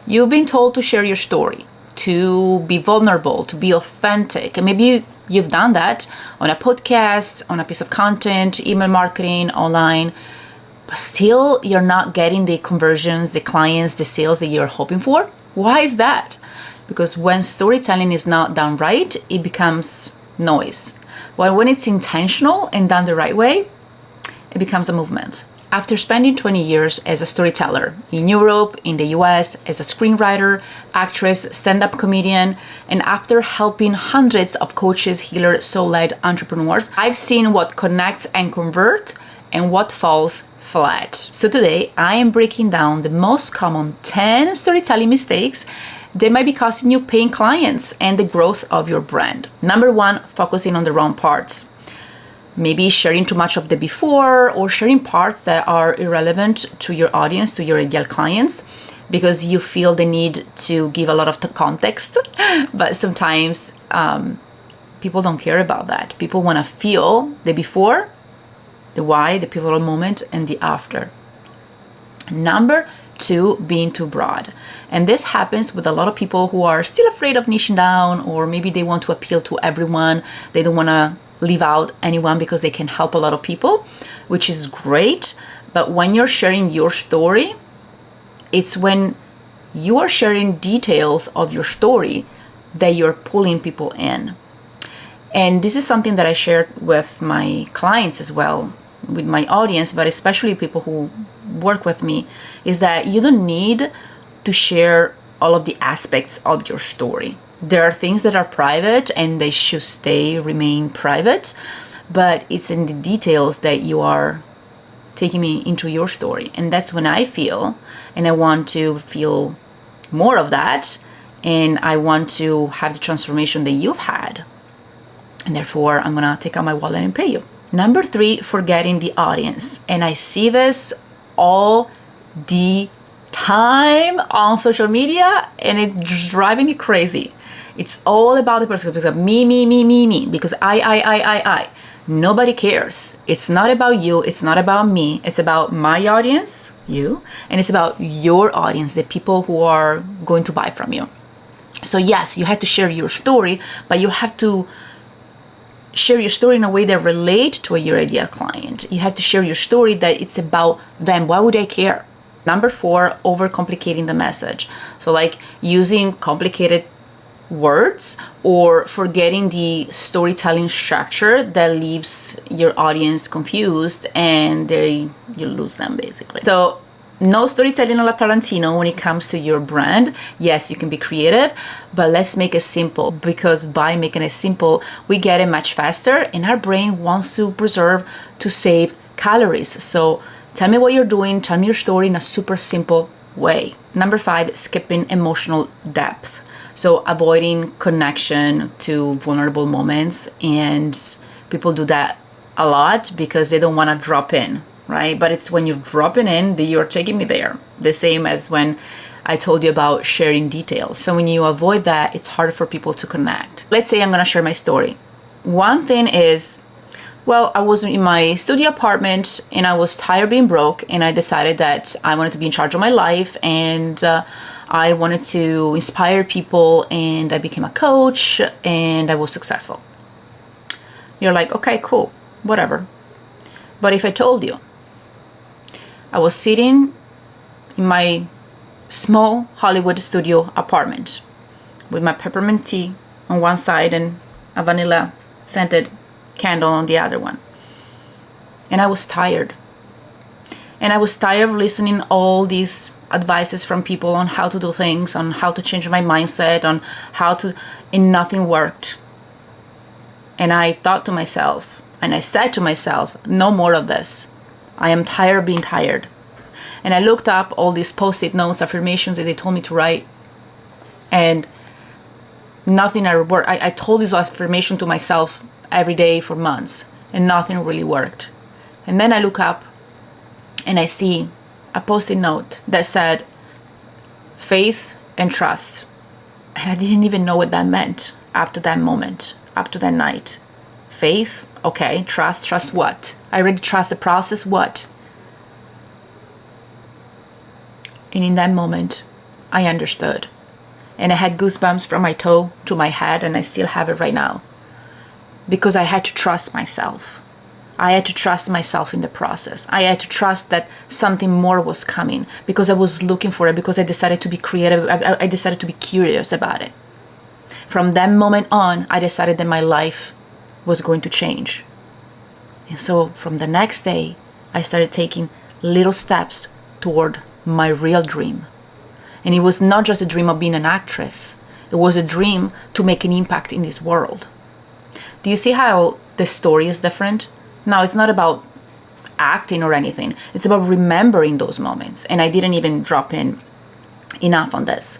You've been told to share your story, to be vulnerable, to be authentic. And maybe you've done that on a podcast, on a piece of content, email marketing, online, but still you're not getting the conversions, the clients, the sales that you're hoping for. Why is that? Because when storytelling is not done right, it becomes noise. But when it's intentional and done the right way, it becomes a movement. After spending 20 years as a storyteller in Europe, in the US, as a screenwriter, actress, stand-up comedian, and after helping hundreds of coaches, healers, soul-led entrepreneurs, I've seen what connects and converts and what falls flat. So today, I am breaking down the most common 10 storytelling mistakes that might be costing you paying clients and the growth of your brand. Number one, focusing on the wrong parts. Maybe sharing too much of the before or sharing parts that are irrelevant to your audience, to your ideal clients, because you feel the need to give a lot of the context. But sometimes people don't care about that. People want to feel the before, the why, the pivotal moment, and the after. Number two, being too broad. And this happens with a lot of people who are still afraid of niching down, or maybe they want to appeal to everyone. They don't want to leave out anyone because they can help a lot of people, which is great. But when you're sharing your story, it's when you are sharing details of your story that you're pulling people in. And this is something that I shared with my clients as well, with my audience, but especially people who work with me, is that you don't need to share all of the aspects of your story. There are things that are private and they should remain private, but it's in the details that you are taking me into your story. And that's when I feel, and I want to feel more of that, and I want to have the transformation that you've had. And therefore, I'm gonna take out my wallet and pay you. Number three, forgetting the audience. And I see this all the time on social media, and it's driving me crazy. It's all about the person, because me, because I. Nobody cares. It's not about you. It's not about me. It's about my audience, you, and it's about your audience, the people who are going to buy from you. So yes, you have to share your story, but you have to share your story in a way that relates to your ideal client. You have to share your story that it's about them. Why would I care? Number four, overcomplicating the message. So like using complicated words or forgetting the storytelling structure that leaves your audience confused and you lose them basically. So no storytelling a la Tarantino when it comes to your brand. Yes, you can be creative, but let's make it simple, because by making it simple, we get it much faster, and our brain wants to preserve, to save calories. So tell me what you're doing, tell me your story in a super simple way. Number five, skipping emotional depth. So avoiding connection to vulnerable moments, and people do that a lot because they don't want to drop in, right? But it's when you're dropping in that you're taking me there. The same as when I told you about sharing details. So when you avoid that, it's harder for people to connect. Let's say I'm going to share my story. One thing is, well, I was in my studio apartment and I was tired of being broke, and I decided that I wanted to be in charge of my life, and I wanted to inspire people, and I became a coach and I was successful. You're like, okay, cool, whatever. But if I told you I was sitting in my small Hollywood studio apartment with my peppermint tea on one side and a vanilla scented candle on the other one, and I was tired. And I was tired of listening all these advices from people on how to do things, on how to change my mindset, on how to, and nothing worked. And I thought to myself, and I said to myself, no more of this. I am tired of being tired. And I looked up all these post-it notes, affirmations that they told me to write, and nothing worked. I told this affirmation to myself every day for months, and nothing really worked. And then I look up and I see a post-it note that said faith and trust. And I didn't even know what that meant up to that moment, up to that night. Faith, okay. Trust what? I already trust the process, what? And in that moment, I understood. And I had goosebumps from my toe to my head, and I still have it right now. Because I had to trust myself. I had to trust myself in the process. I had to trust that something more was coming because I was looking for it, because I decided to be creative. I decided to be curious about it. From that moment on, I decided that my life was going to change. And so from the next day, I started taking little steps toward my real dream. And it was not just a dream of being an actress. It was a dream to make an impact in this world. Do you see how the story is different? Now, it's not about acting or anything. It's about remembering those moments. And I didn't even drop in enough on this.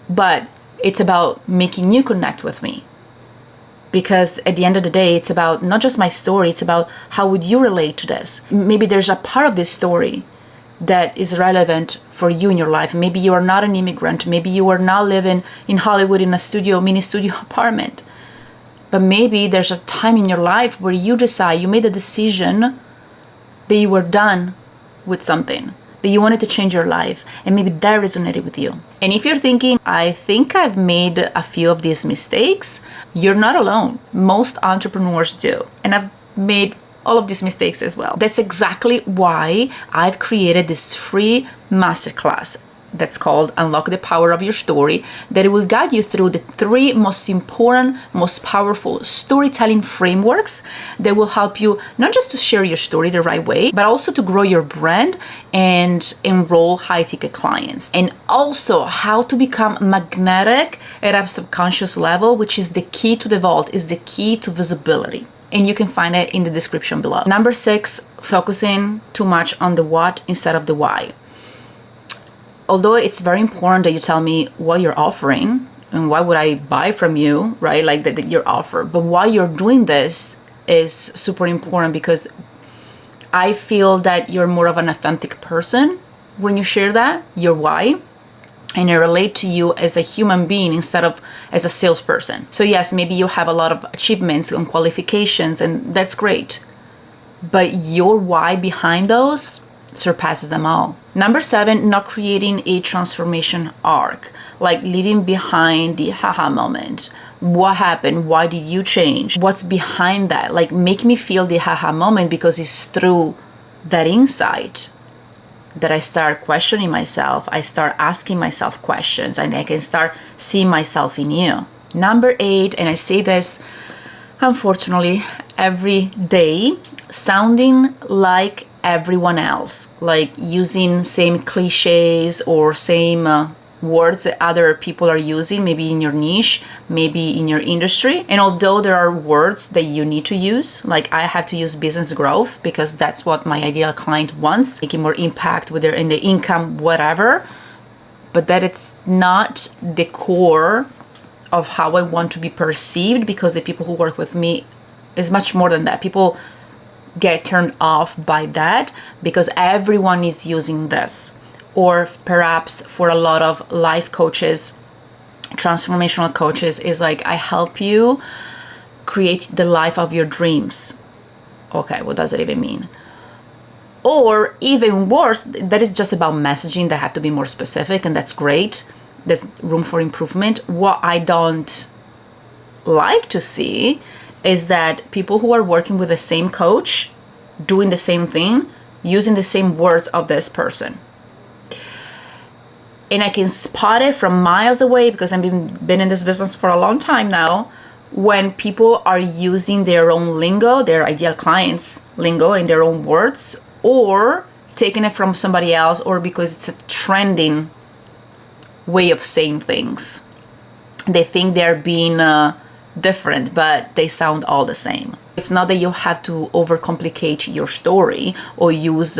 But it's about making you connect with me. Because at the end of the day, it's about not just my story, it's about how would you relate to this. Maybe there's a part of this story that is relevant for you in your life. Maybe you are not an immigrant. Maybe you are not living in Hollywood in a mini studio apartment. But maybe there's a time in your life where you decide, you made a decision that you were done with something, that you wanted to change your life, and maybe that resonated with you. And if you're thinking, I think I've made a few of these mistakes, you're not alone. Most entrepreneurs do. And I've made all of these mistakes as well. That's exactly why I've created this free masterclass that's called Unlock the Power of Your Story, that it will guide you through the 3 most important, most powerful storytelling frameworks that will help you not just to share your story the right way, but also to grow your brand and enroll high-ticket clients. And also how to become magnetic at a subconscious level, which is the key to the vault, is the key to visibility. And you can find it in the description below. Number 6, focusing too much on the what instead of the why. Although it's very important that you tell me what you're offering and why would I buy from you, right? Like that your offer. But why you're doing this is super important, because I feel that you're more of an authentic person when you share that, your why, and I relate to you as a human being instead of as a salesperson. So yes, maybe you have a lot of achievements and qualifications, and that's great. But your why behind those surpasses them all. Number 7, not creating a transformation arc, like leaving behind the haha moment. What happened? Why did you change? What's behind that? Like, make me feel the haha moment, because it's through that insight that I start questioning myself. I start asking myself questions, and I can start seeing myself in you. Number 8, and I say this unfortunately every day, sounding like everyone else, like using same cliches or same words that other people are using, maybe in your niche, maybe in your industry. And although there are words that you need to use, like I have to use business growth because that's what my ideal client wants, making more impact with their in the income, whatever, but that it's not the core of how I want to be perceived, because the people who work with me is much more than that. People get turned off by that because everyone is using this. Or perhaps for a lot of life coaches, transformational coaches, is like, I help you create the life of your dreams. Okay, what does that even mean? Or even worse, that is just about messaging that have to be more specific, and that's great. There's room for improvement. What I don't like to see is that people who are working with the same coach, doing the same thing, using the same words of this person. And I can spot it from miles away because I've been in this business for a long time now, when people are using their own lingo, their ideal clients' lingo in their own words, or taking it from somebody else, or because it's a trending way of saying things. They think they're being different, but they sound all the same. It's not that you have to overcomplicate your story or use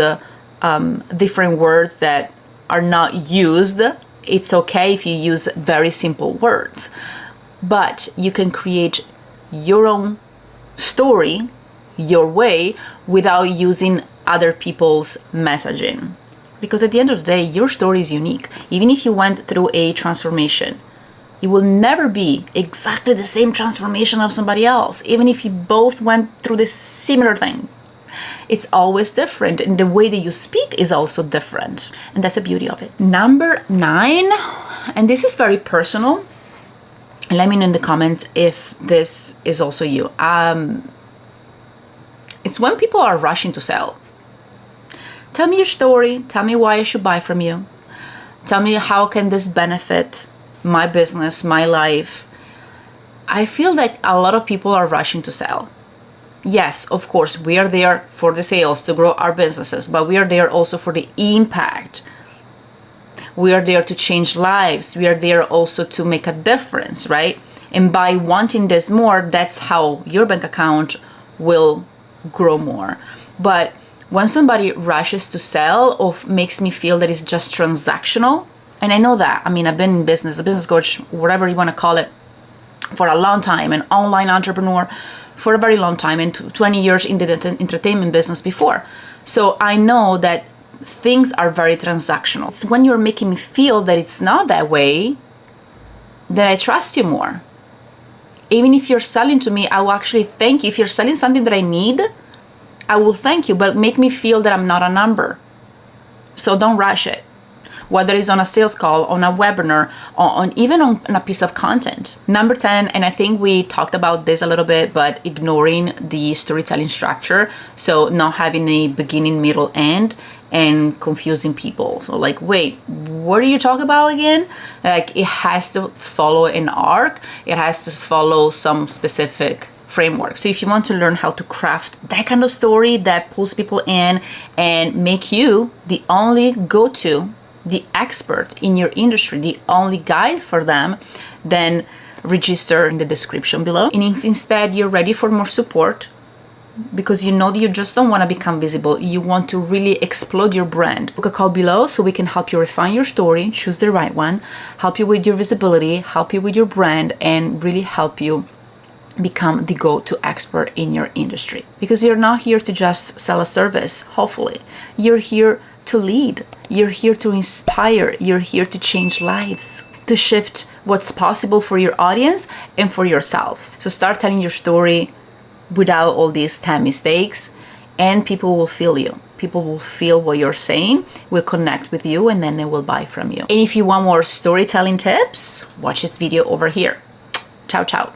different words that are not used. It's okay if you use very simple words, but you can create your own story your way without using other people's messaging. Because at the end of the day, your story is unique. Even if you went through a transformation, it will never be exactly the same transformation of somebody else, even if you both went through this similar thing. It's always different, and the way that you speak is also different, and that's the beauty of it. Number 9, and this is very personal. Let me know in the comments if this is also you. It's when people are rushing to sell. Tell me your story. Tell me why I should buy from you. Tell me how can this benefit my business, my life. I feel like a lot of people are rushing to sell. Yes, of course, we are there for the sales to grow our businesses, but we are there also for the impact. We are there to change lives. We are there also to make a difference, right? And by wanting this more, that's how your bank account will grow more. But when somebody rushes to sell or makes me feel that it's just transactional, and I know that, I mean, I've been in business, a business coach, whatever you want to call it, for a long time, an online entrepreneur for a very long time, and 20 years in the entertainment business before. So I know that things are very transactional. It's when you're making me feel that it's not that way, then I trust you more. Even if you're selling to me, I will actually thank you. If you're selling something that I need, I will thank you, but make me feel that I'm not a number. So don't rush it. Whether it's on a sales call, on a webinar, or even on a piece of content. Number 10, and I think we talked about this a little bit, but ignoring the storytelling structure. So not having a beginning, middle, end, and confusing people. So like, wait, what are you talking about again? Like, it has to follow an arc. It has to follow some specific framework. So if you want to learn how to craft that kind of story that pulls people in and make you the only go-to, the expert in your industry, the only guide for them, then register in the description below. And if instead you're ready for more support, because you know that you just don't want to become visible, you want to really explode your brand, book a call below so we can help you refine your story, choose the right one, help you with your visibility, help you with your brand, and really help you become the go-to expert in your industry. Because you're not here to just sell a service, hopefully. You're here to lead. You're here to inspire. You're here to change lives, to shift what's possible for your audience and for yourself. So start telling your story without all these 10 mistakes, and people will feel you. People will feel what you're saying, will connect with you, and then they will buy from you. And if you want more storytelling tips, watch this video over here. Ciao, ciao.